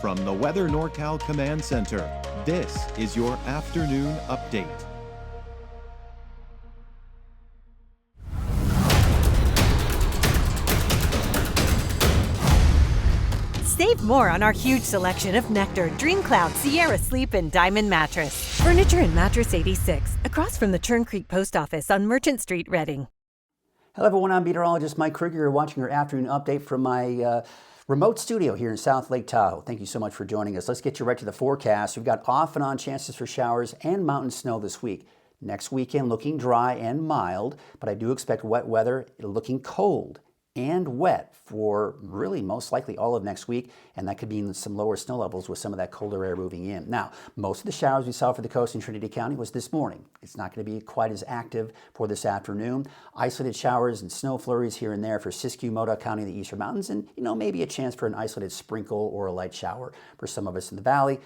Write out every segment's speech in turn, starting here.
From the Weather NorCal Command Center, this is your afternoon update. Save more on our huge selection of Nectar, Dream Cloud, Sierra Sleep, and Diamond Mattress. Furniture and Mattress 86, across from the Churn Creek Post Office on Merchant Street, Reading. Hello everyone, I'm meteorologist Mike Krueger. You're watching your afternoon update from my remote studio here in South Lake Tahoe. Thank you so much for joining us. Let's get you right to the forecast. We've got off and on chances for showers and mountain snow this week. Next weekend looking dry and mild, but I do expect wet weather, looking cold and wet for really most likely all of next week, and that could mean some lower snow levels with some of that colder air moving in. Now, most of the showers we saw for the coast in Trinity County was this morning. It's not going to be quite as active for this afternoon. Isolated showers and snow flurries here and there for Siskiyou, Modoc County, the eastern mountains, and maybe a chance for an isolated sprinkle or a light shower for some of us in the valley,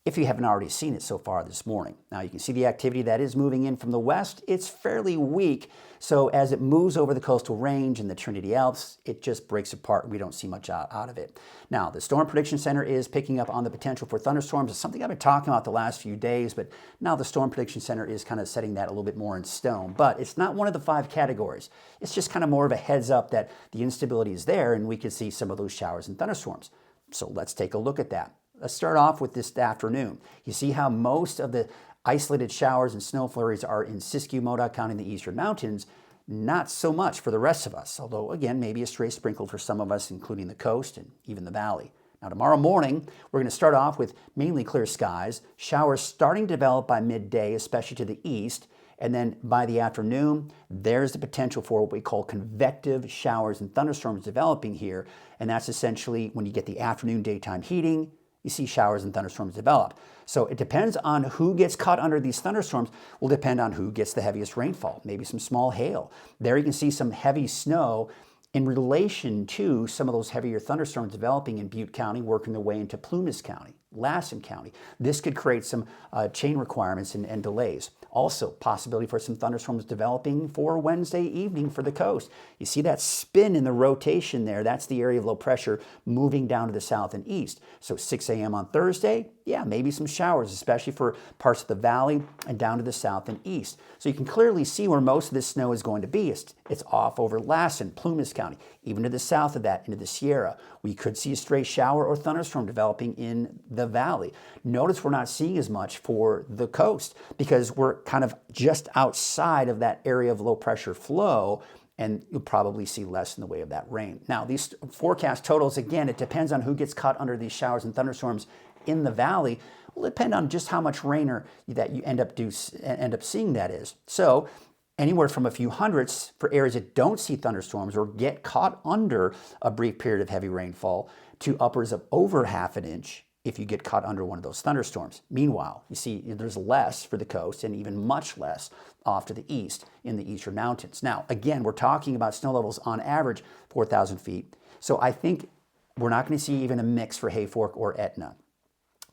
if you haven't already seen it so far this morning. Now you can see the activity that is moving in from the west. It's fairly weak, so as it moves over the coastal range and the Trinity Alps, it just breaks apart and we don't see much out of it. Now the Storm Prediction Center is picking up on the potential for thunderstorms. It's something I've been talking about the last few days, but now the Storm Prediction Center is kind of setting that a little bit more in stone. But it's not one of the 5 categories. It's just kind of more of a heads up that the instability is there and we could see some of those showers and thunderstorms. So let's take a look at that. Let's start off with this afternoon. You see how most of the isolated showers and snow flurries are in Siskiyou, Modoc County, the eastern mountains. Not so much for the rest of us, although again, maybe a stray sprinkle for some of us, including the coast and even the valley. Now tomorrow morning, we're going to start off with mainly clear skies, showers starting to develop by midday, especially to the east. And then by the afternoon, there's the potential for what we call convective showers and thunderstorms developing here. And that's essentially when you get the afternoon daytime heating, you see showers and thunderstorms develop. So it depends on who gets caught under these thunderstorms will depend on who gets the heaviest rainfall, maybe some small hail. There you can see some heavy snow in relation to some of those heavier thunderstorms developing in Butte County, working their way into Plumas County, Lassen County. This could create some chain requirements and delays. Also, possibility for some thunderstorms developing for Wednesday evening for the coast. You see that spin in the rotation there. That's the area of low pressure moving down to the south and east. So 6 a.m. on Thursday, yeah, maybe some showers, especially for parts of the valley and down to the south and east. So you can clearly see where most of this snow is going to be. It's off over Lassen, Plumas County, even to the south of that, into the Sierra. We could see a stray shower or thunderstorm developing in the valley. Notice we're not seeing as much for the coast because we're kind of just outside of that area of low pressure flow, and you'll probably see less in the way of that rain. Now, these forecast totals, again, it depends on who gets caught under these showers and thunderstorms in the valley. Will depend on just how much rain that you end up seeing, that is. So anywhere from a few hundredths for areas that don't see thunderstorms or get caught under a brief period of heavy rainfall to upwards of over ½ an inch if you get caught under one of those thunderstorms. Meanwhile, you see there's less for the coast and even much less off to the east in the eastern mountains. Now, again, we're talking about snow levels on average 4,000 feet. So I think we're not going to see even a mix for Hayfork or Etna.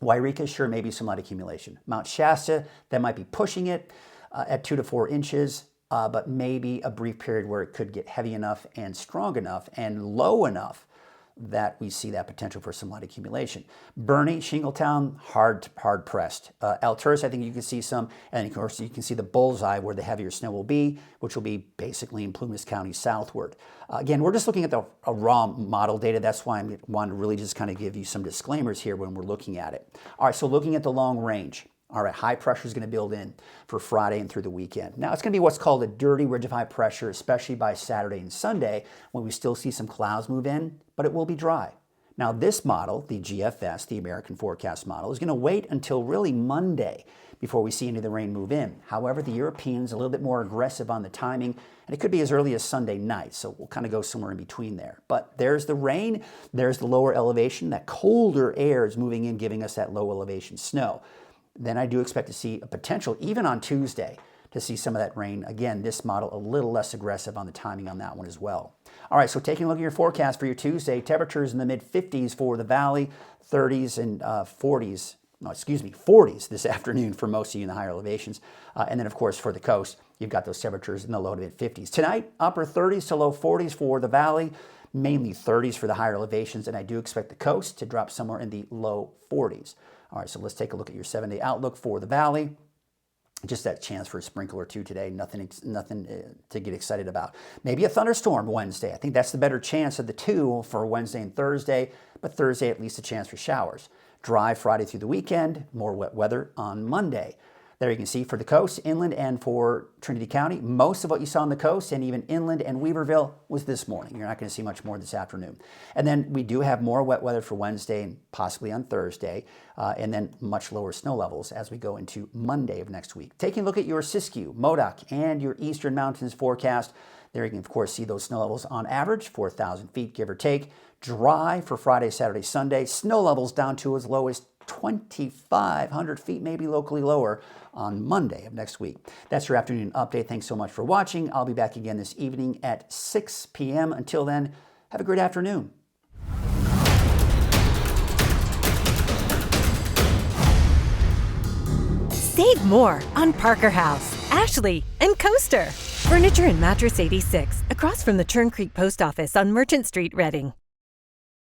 Wairika, sure, maybe some light accumulation. Mount Shasta, that might be pushing it at 2 to 4 inches, but maybe a brief period where it could get heavy enough and strong enough and low enough that we see that potential for some light accumulation. Bernie, Shingletown, hard pressed. Alturas, I think you can see some, and of course you can see the bullseye where the heavier snow will be, which will be basically in Plumas County southward. Again, we're just looking at the raw model data. That's why I want to really just kind of give you some disclaimers here when we're looking at it. All right, so looking at the long range. All right, high pressure is going to build in for Friday and through the weekend. Now, it's going to be what's called a dirty ridge of high pressure, especially by Saturday and Sunday when we still see some clouds move in, but it will be dry. Now, this model, the GFS, the American Forecast Model, is going to wait until really Monday before we see any of the rain move in. However, the Europeans are a little bit more aggressive on the timing, and it could be as early as Sunday night, so we'll kind of go somewhere in between there. But there's the rain, there's the lower elevation, that colder air is moving in, giving us that low elevation snow. Then I do expect to see a potential, even on Tuesday, to see some of that rain. Again, this model a little less aggressive on the timing on that one as well. All right, so taking a look at your forecast for your Tuesday, temperatures in the mid-50s for the valley, 30s and 40s this afternoon for most of you in the higher elevations. And then, of course, for the coast, you've got those temperatures in the low to mid-50s. Tonight, upper 30s to low 40s for the valley, mainly 30s for the higher elevations, and I do expect the coast to drop somewhere in the low 40s. All right, so let's take a look at your 7-day outlook for the valley. Just that chance for a sprinkle or two today, nothing to get excited about. Maybe a thunderstorm Wednesday. I think that's the better chance of the two for Wednesday and Thursday, but Thursday at least a chance for showers. Dry Friday through the weekend, more wet weather on Monday. There you can see for the coast, inland, and for Trinity County, most of what you saw on the coast and even inland and Weaverville was this morning. You're not going to see much more this afternoon. And then we do have more wet weather for Wednesday and possibly on Thursday, and then much lower snow levels as we go into Monday of next week. Taking a look at your Siskiyou, Modoc, and your Eastern Mountains forecast, there you can, of course, see those snow levels on average, 4,000 feet, give or take. Dry for Friday, Saturday, Sunday. Snow levels down to as low as 2,500 feet, maybe locally lower on Monday of next week. That's your afternoon update. Thanks so much for watching. I'll be back again this evening at 6 p.m. Until then, have a great afternoon. Save more on Parker House, Ashley, and Coaster. Furniture and Mattress 86, across from the Churn Creek Post Office on Merchant Street, Reading.